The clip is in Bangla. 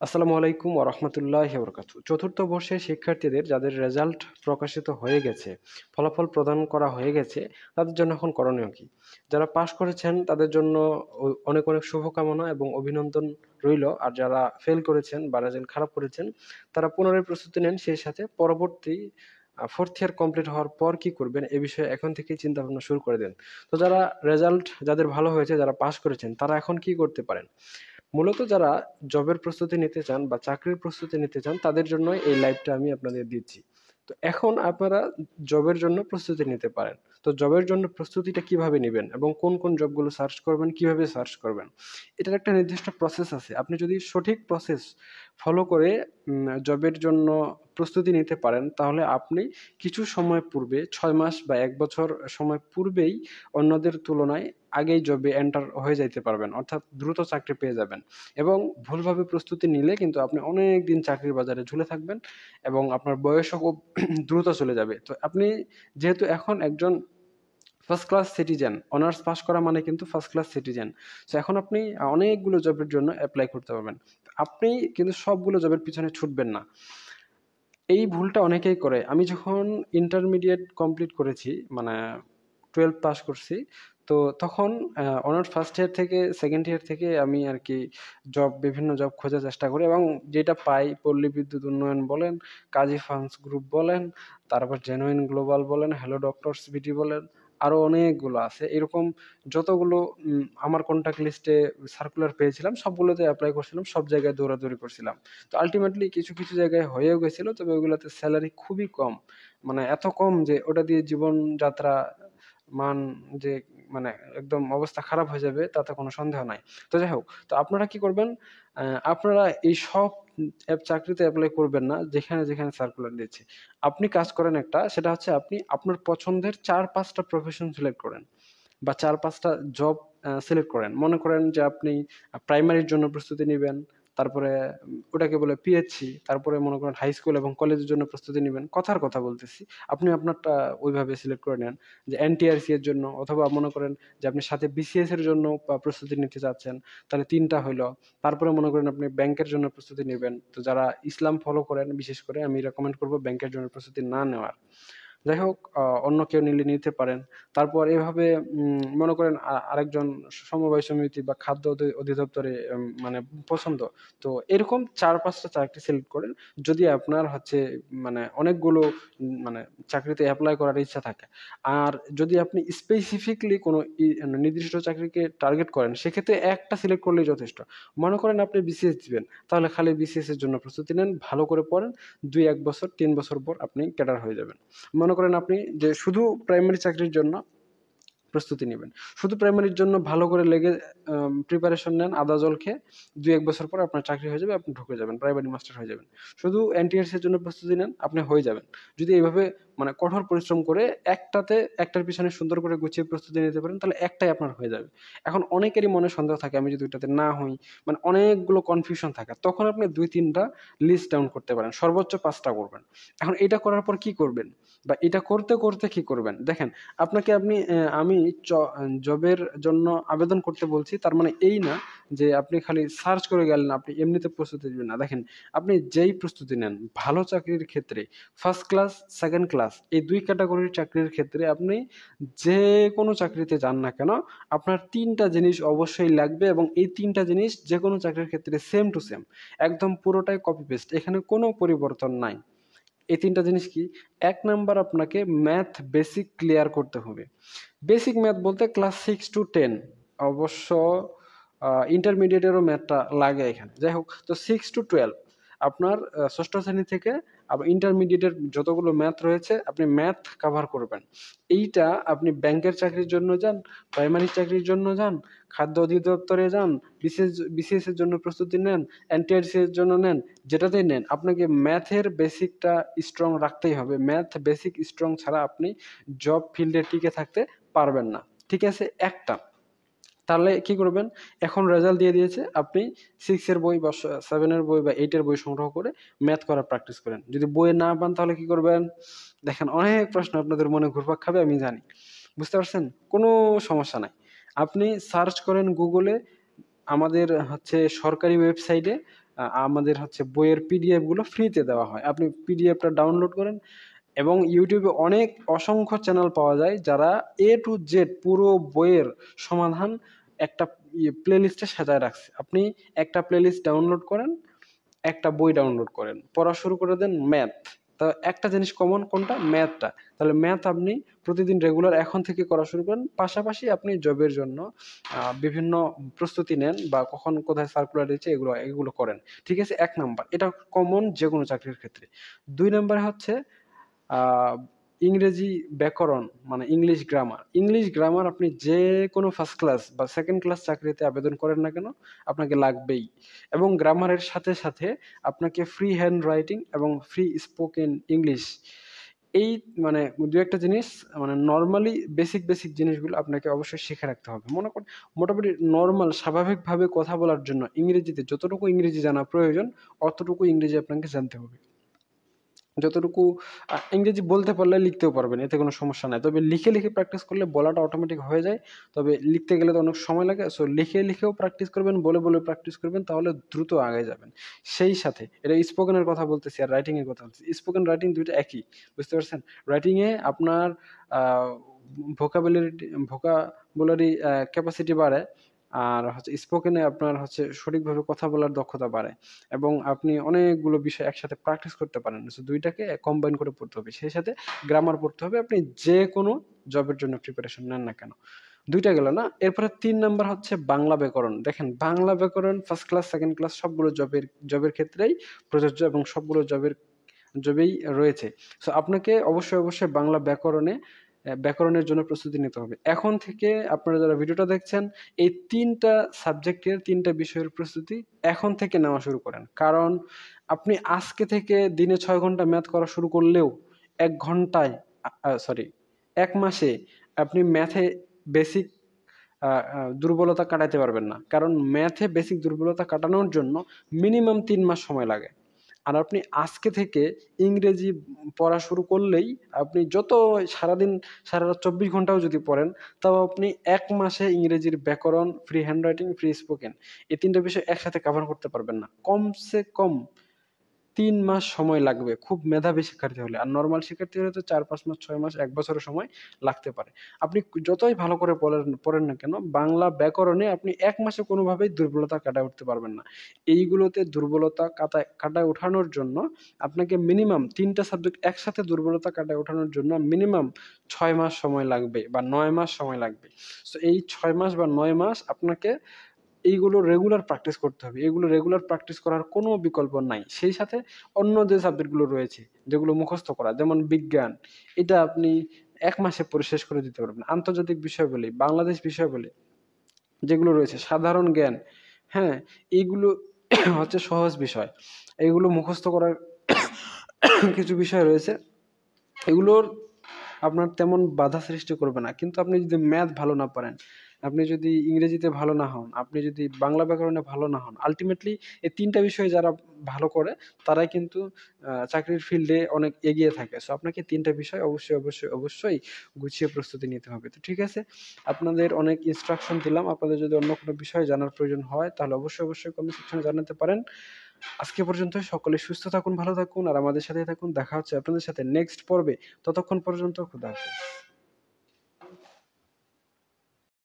আসসালামু আলাইকুম ওয়া রাহমাতুল্লাহি ওয়া বারাকাতুহু। চতুর্থ বর্ষের শিক্ষার্থীদের যাদের রেজাল্ট প্রকাশিত হয়ে গেছে, ফলাফল প্রদান করা হয়ে গেছে, তাদের জন্য এখন করণীয় কি? যারা পাস করেছেন তাদের জন্য অনেক, অনেক শুভকামনা এবং অভিনন্দন রইলো। আর যারা ফেল করেছেন বা রেজাল্ট খারাপ করেছেন, তারা পুনরায় প্রস্তুতি নেন। সেই সাথে পরবর্তী 4th ইয়ার কমপ্লিট হওয়ার পর কি করবেন এ বিষয়ে এখন থেকেই চিন্তাভাবনা শুরু করে দেন। তো যারা রেজাল্ট যাদের ভালো হয়েছে, যারা পাস করেছেন, তারা এখন কি করতে পারেন? মূলত যারা জবের প্রস্তুতি নিতে চান বা চাকরির প্রস্তুতি নিতে চান তাদের জন্য এই লাইভটা আমি আপনাদের দিচ্ছি। তো এখন আপনারা জবের জন্য প্রস্তুতি নিতে পারেন। তো জবের জন্য প্রস্তুতিটা কিভাবে নিবেন এবং কোন, কোন জবগুলো সার্চ করবেন, কিভাবে সার্চ করবেন? এটার একটা নির্দিষ্ট প্রসেস আছে। আপনি যদি সঠিক প্রসেস ফলো করে জবের জন্য প্রস্তুতি নিতে পারেন, তাহলে আপনি কিছু সময় পূর্বে ৬ মাস বা ১ বছর সময় পূর্বেই অন্যদের তুলনায় আগেই জবে এন্টার হয়ে যাইতে পারবেন। অর্থাৎ দ্রুত চাকরি পেয়ে যাবেন। এবং ভুলভাবে প্রস্তুতি নিলে কিন্তু আপনি অনেকদিন চাকরির বাজারে ঝুলে থাকবেন এবং আপনার বয়সও খুব দ্রুত চলে যাবে। তো আপনি যেহেতু এখন একজন first class citizen, honours pass করা মানে কিন্তু ফার্স্ট ক্লাস সিটিজেন। সো এখন আপনি অনেকগুলো জবের জন্য এপ্লাই করতে পারবেন। আপনি কিন্তু সবগুলো জবের পিছনে ছুটবেন না। এই ভুলটা অনেকেই করে। আমি যখন ইন্টারমিডিয়েট কমপ্লিট করেছি, মানে 12 পাস করছি, তো তখন অনার্স ফার্স্ট ইয়ার থেকে সেকেন্ড ইয়ার থেকে আমি আরকি বিভিন্ন জব খোঁজার চেষ্টা করি এবং যেটা পাই পল্লী বিদ্যুৎ উন্নয়ন বলেন, কাজী ফার্মস গ্রুপ বলেন, তারপর জেনুইন গ্লোবাল বলেন, হ্যালো ডক্টরস বিডি বলেন, আরো অনেকগুলো আছে। এরকম যতগুলো আমার কন্টাক্ট লিস্টে সার্কুলার পেয়েছিলাম সবগুলোতে এপ্লাই করছিলাম, সব জায়গায় দৌড়াদৌড়ি করছিলাম। তো আল্টিমেটলি কিছু, কিছু জায়গায় হয়েও গেছিল, তবে ওগুলাতে সেলারি খুবই কম। মানে এত কম যে ওটা দিয়ে জীবনযাত্রা মান যে মানে একদম অবস্থা খারাপ হয়ে যাবে তাতে কোনো সন্দেহ নাই। তো যাই হোক, তো আপনারা কি করবেন? আপনারা এই সব চাকরিতে এপ্লাই করবেন না যেখানে, যেখানে সার্কুলার দিচ্ছে। আপনি কাজ করেন একটা, সেটা হচ্ছে আপনি আপনার পছন্দের ৪-৫ টা প্রফেশন সিলেক্ট করেন। বা ৪-৫ টা জব সিলেক্ট করেন। মনে করেন যে আপনি প্রাইমারির জন্য প্রস্তুতি নিবেন। তারপরে ওটাকে বলে পিএইচসি। তারপরে মনে করেন হাই স্কুল এবং কলেজের জন্য প্রস্তুতি নিবেন। কথার কথা বলতেছি। আপনি আপনারটা ওইভাবে সিলেক্ট করে নেন যে এনটিআরসি এর জন্য, অথবা মনে করেন যে আপনি সাথে বিসিএস এর জন্য প্রস্তুতি নিতে চাচ্ছেন। তাহলে ৩ টা হইলো। তারপরে মনে করেন আপনি ব্যাংকের জন্য প্রস্তুতি নিবেন। তো যারা ইসলাম ফলো করেন বিশেষ করে আমি রেকমেন্ড করব ব্যাংকের জন্য প্রস্তুতি না নেওয়ার। যাই হোক, অন্য কেউ নিলে নিতে পারেন। তারপর এভাবে মনে করেন আরেকজন সমবায় সমিতি বা খাদ্য অধিদপ্তরে মানে পছন্দ। তো এরকম ৪-৫ টা চাকরি সিলেক্ট করেন। যদি আপনার হচ্ছে মানে অনেকগুলো মানে চাকরিতে এপ্লাই করার ইচ্ছা থাকে। আর যদি আপনি স্পেসিফিকলি কোনো নির্দিষ্ট চাকরিকে টার্গেট করেন, সেক্ষেত্রে একটা সিলেক্ট করলেই যথেষ্ট। মনে করেন আপনি বিসিএস দিবেন, তাহলে খালি বিসিএস এর জন্য প্রস্তুতি নেন, ভালো করে পড়েন। ২-১ বছর ৩ বছর পর আপনি ক্যাডার হয়ে যাবেন। মনে করেন আপনি যে শুধু প্রাইমারি চাকরির জন্য প্রস্তুতি নিবেন। শুধু প্রাইমারির জন্য ভালো করে লেগে প্রিপারেশন নেন আদা জল খেয়ে। ২-১ বছর পর আপনার চাকরি হয়ে যাবে, আপনি ঢুকে যাবেন। প্রাইমারি মাস্টার হয়ে যাবেন। শুধু এনটিআরসি এর জন্য প্রস্তুতি নেন, আপনি হয়ে যাবেন। যদি এভাবে মানে কঠোর পরিশ্রম করে একটার পিছনে সুন্দর করে গুছিয়ে প্রস্তুতি নিতে পারেন, তাহলে একটাই আপনার হয়ে যাবে। এখন অনেকেরই মনে সন্দেহ থাকে আমি যদি ওইটাতে না হই, মানে অনেকগুলো কনফিউশন থাকে। তখন আপনি ২-৩ টা লিস্ট ডাউন করতে পারেন। সর্বোচ্চ ৫ টা করবেন। এখন এটা করার পর কি করবেন? বা এটা করতে, করতে কি করবেন? দেখেন, আপনাকে আমি চ জবের জন্য আবেদন করতে বলছি, তার মানে এই না যে আপনি খালি সার্চ করে গেলেন, আপনি এমনিতে প্রস্তুতি দিবেন না। দেখেন, আপনি যেই প্রস্তুতি নেন, ভালো চাকরির ক্ষেত্রে ফার্স্ট ক্লাস, সেকেন্ড ক্লাস এই ২ ক্যাটেগরির চাকরির ক্ষেত্রে আপনি যেকোনো চাকরিতে যান না কেন, আপনার ৩ টা জিনিস অবশ্যই লাগবে এবং এই ৩ টা জিনিস যেকোনো চাকরির ক্ষেত্রে সেম টু সেম। একদম পুরোটাই কপি পেস্ট। এখানে কোনো পরিবর্তন নাই। এই ৩ টা জিনিস কি? ১ নাম্বার, আপনাকে ম্যাথ বেসিক ক্লিয়ার করতে হবে। বেসিক ম্যাথ বলতে ক্লাস 6 to 10, অবশ্য ইন্টারমিডিয়েটেরও ম্যাথটা লাগে এখানে। যাই হোক, তো 6 to 12 আপনার ৬ষ্ঠ শ্রেণী থেকে আবার ইন্টারমিডিয়েটের যতগুলো ম্যাথ রয়েছে আপনি ম্যাথ কভার করবেন। এইটা আপনি ব্যাংকের চাকরির জন্য যান, প্রাইমারি চাকরির জন্য যান, খাদ্য অধিদপ্তরে যান, বিসিএস এর জন্য প্রস্তুতি নেন, এনটিআরসি এর জন্য নেন, যেটাতেই নেন আপনাকে ম্যাথের বেসিকটা স্ট্রং রাখতেই হবে। ম্যাথ বেসিক স্ট্রং ছাড়া আপনি জব ফিল্ডে টিকে থাকতে পারবেন না। ঠিক আছে? একটা। তাহলে কি করবেন? এখন রেজাল্ট দিয়ে দিয়েছে। আপনি 6 এর বই বা 7 এর বই বা 8 এর বই সংগ্রহ করে ম্যাথ করার প্র্যাকটিস করেন। যদি বইয়ে না পান তাহলে কি করবেন? দেখেন, অনেক প্রশ্ন আপনাদের মনে ঘুরপাক খাবে আমি জানি। বুঝতে পারছেন? কোনো সমস্যা নাই। আপনি সার্চ করেন Google এ আমাদের হচ্ছে সরকারি ওয়েবসাইটে আমাদের হচ্ছে বইয়ের পিডিএফ গুলো ফ্রিতে দেওয়া হয়। আপনি পিডিএফটা ডাউনলোড করেন এবং ইউটিউবে অনেক অসংখ্য চ্যানেল পাওয়া যায় যারা এ টু জেড পুরো বইয়ের সমাধান একটা প্লেলিস্টে সাজায় রাখছে। আপনি একটা প্লেলিস্ট ডাউনলোড করেন, একটা বই ডাউনলোড করেন, পড়া শুরু করে দেন ম্যাথ। তা একটা জিনিস কমন কোনটা? ম্যাথটা। তাহলে ম্যাথ আপনি প্রতিদিন রেগুলার এখন থেকে করা শুরু করেন। পাশাপাশি আপনি জবের জন্য বিভিন্ন প্রস্তুতি নেন বা কখন কোথায় সার্কুলার দিচ্ছে এগুলো এগুলো করেন। ঠিক আছে? ১ নাম্বার। এটা কমন যেকোনো চাকরির ক্ষেত্রে। ২ নাম্বার হচ্ছে আহ, ইংরেজি ব্যাকরণ, মানে ইংলিশ গ্রামার। ইংলিশ গ্রামার আপনি যে কোনো ফার্স্ট ক্লাস বা সেকেন্ড ক্লাস চাকরিতে আবেদন করেন না কেন আপনাকে লাগবেই। এবং গ্রামারের সাথে সাথে আপনাকে ফ্রি হ্যান্ড রাইটিং এবং ফ্রি স্পোকেন ইংলিশ, এই মানে দু একটা জিনিস, মানে নর্মালি বেসিক বেসিক জিনিসগুলো আপনাকে অবশ্যই শিখে রাখতে হবে। মনে করেন মোটামুটি নর্মাল স্বাভাবিকভাবে কথা বলার জন্য ইংরেজিতে যতটুকু ইংরেজি জানা প্রয়োজন অতটুকু ইংরেজি আপনাকে জানতে হবে। যতটুকু ইংরেজি বলতে পারলে লিখতেও পারবেন, এতে কোনো সমস্যা নাই। তবে লিখে লিখে প্র্যাকটিস করলে বলাটা অটোমেটিক হয়ে যায়। তবে লিখতে গেলে তো অনেক সময় লাগে। সো লিখে লিখেও প্র্যাকটিস করবেন, বলে বলে প্র্যাকটিস করবেন, তাহলে দ্রুত আগে যাবেন। সেই সাথে এটা স্পোকেনের কথা বলতেছি আর রাইটিং এর কথা বলতেছি। স্পোকেন রাইটিং দুইটা একই, বুঝতে পারছেন? রাইটিং এ আপনার ভোকাবুলারি ক্যাপাসিটি বাড়ে, আর হচ্ছে স্পোকেনে আপনার হচ্ছে সঠিকভাবে কথা বলার দক্ষতা বাড়ে এবং আপনি অনেকগুলো বিষয় একসাথে প্র্যাকটিস করতে পারেন। সো দুইটাকে কম্বাইন করে পড়তে হবে। সেই সাথে গ্রামার পড়তে হবে, আপনি যে কোনো জবের জন্য প্রিপারেশন নেন না কেন। দুইটা গেল না? এরপরে ৩ নাম্বার হচ্ছে বাংলা ব্যাকরণ। দেখেন বাংলা ব্যাকরণ ফার্স্ট ক্লাস সেকেন্ড ক্লাস সবগুলো জবের ক্ষেত্রেই প্রযোজ্য এবং সবগুলো জবেই রয়েছে। সো আপনাকে অবশ্যই অবশ্যই বাংলা ব্যাকরণের জন্য প্রস্তুতি নিতে হবে। এখন থেকে আপনারা যারা ভিডিওটা দেখছেন এই ৩টা সাবজেক্টের ৩টা বিষয়ের প্রস্তুতি এখন থেকে নেওয়া শুরু করেন। কারণ আপনি আজকে থেকে দিনে ৬ ঘন্টা ম্যাথ করা শুরু করলেও ১ ঘন্টায় সরি ১ মাসে আপনি ম্যাথে বেসিক দুর্বলতা কাটাতে পারবেন না। কারণ ম্যাথে বেসিক দুর্বলতা কাটানোর জন্য মিনিমাম ৩ মাস সময় লাগে। আর আপনি আজকে থেকে ইংরেজি পড়া শুরু করলেই আপনি যত সারাদিন সারারাত ২৪ ঘন্টাও যদি পড়েন তাও আপনি ১ মাসে ইংরেজির ব্যাকরণ, ফ্রি হ্যান্ডরাইটিং, ফ্রি স্পোকেন এই ৩ টা বিষয় একসাথে কভার করতে পারবেন না। কমসে কম ৩ মাস সময় লাগবে খুব মেধাবী শিক্ষার্থী হলে। আর নরমাল শিক্ষার্থী হলে তো ৪-৫ মাস, ৬ মাস, ১ বছরের সময় লাগতে পারে। আপনি যতই ভালো করে পড়েন না কেন বাংলা ব্যাকরণে আপনি ১ মাসে কোনোভাবেই দুর্বলতা কাটায় উঠতে পারবেন না। এইগুলোতে দুর্বলতা কাটায় ওঠানোর জন্য আপনাকে মিনিমাম ৩ টা সাবজেক্ট একসাথে দুর্বলতা কাটায় ওঠানোর জন্য মিনিমাম ৬ মাস সময় লাগবে বা ৯ মাস সময় লাগবে। সো এই ৬ মাস বা ৯ মাস আপনাকে এইগুলো রেগুলার প্র্যাকটিস করতে হবে। এগুলো রেগুলার প্র্যাকটিস করার কোনো বিকল্প নাই। সেই সাথে অন্য যে সাবজেক্টগুলো রয়েছে, যেগুলো মুখস্থ করা, যেমন বিজ্ঞান, এটা আপনি ১ মাসে পড়ে শেষ করে দিতে পারবেন। আন্তর্জাতিক বিষয়াবলী, বাংলাদেশ বিষয়াবলী যেগুলো রয়েছে, সাধারণ জ্ঞান, হ্যাঁ? এইগুলো হচ্ছে সহজ বিষয়। এগুলো মুখস্থ করার কিছু বিষয় রয়েছে। এগুলোর আপনার তেমন বাধা সৃষ্টি করবে না। কিন্তু আপনি যদি ম্যাথ ভালো না পারেন, আপনি যদি ইংরেজিতে ভালো না হন, আপনি যদি বাংলা ব্যাকরণে ভালো না হন, আল্টিমেটলি এই ৩ টা বিষয়ে যারা ভালো করে তারাই কিন্তু চাকরির ফিল্ডে অনেক এগিয়ে থাকে। সো আপনাকে ৩ টা বিষয় অবশ্যই গুছিয়ে প্রস্তুতি নিতে হবে। তো ঠিক আছে, আপনাদের অনেক ইনস্ট্রাকশন দিলাম। আপনাদের যদি অন্য কোনো বিষয় জানার প্রয়োজন হয় তাহলে অবশ্যই কমেন্ট সেকশনে জানাতে পারেন। আজকে পর্যন্ত সকলে সুস্থ থাকুন, ভালো থাকুন আর আমাদের সাথেই থাকুন। দেখা হচ্ছে আপনাদের সাথে নেক্সট পর্বে। ততক্ষণ পর্যন্ত খোদা হাফেজ।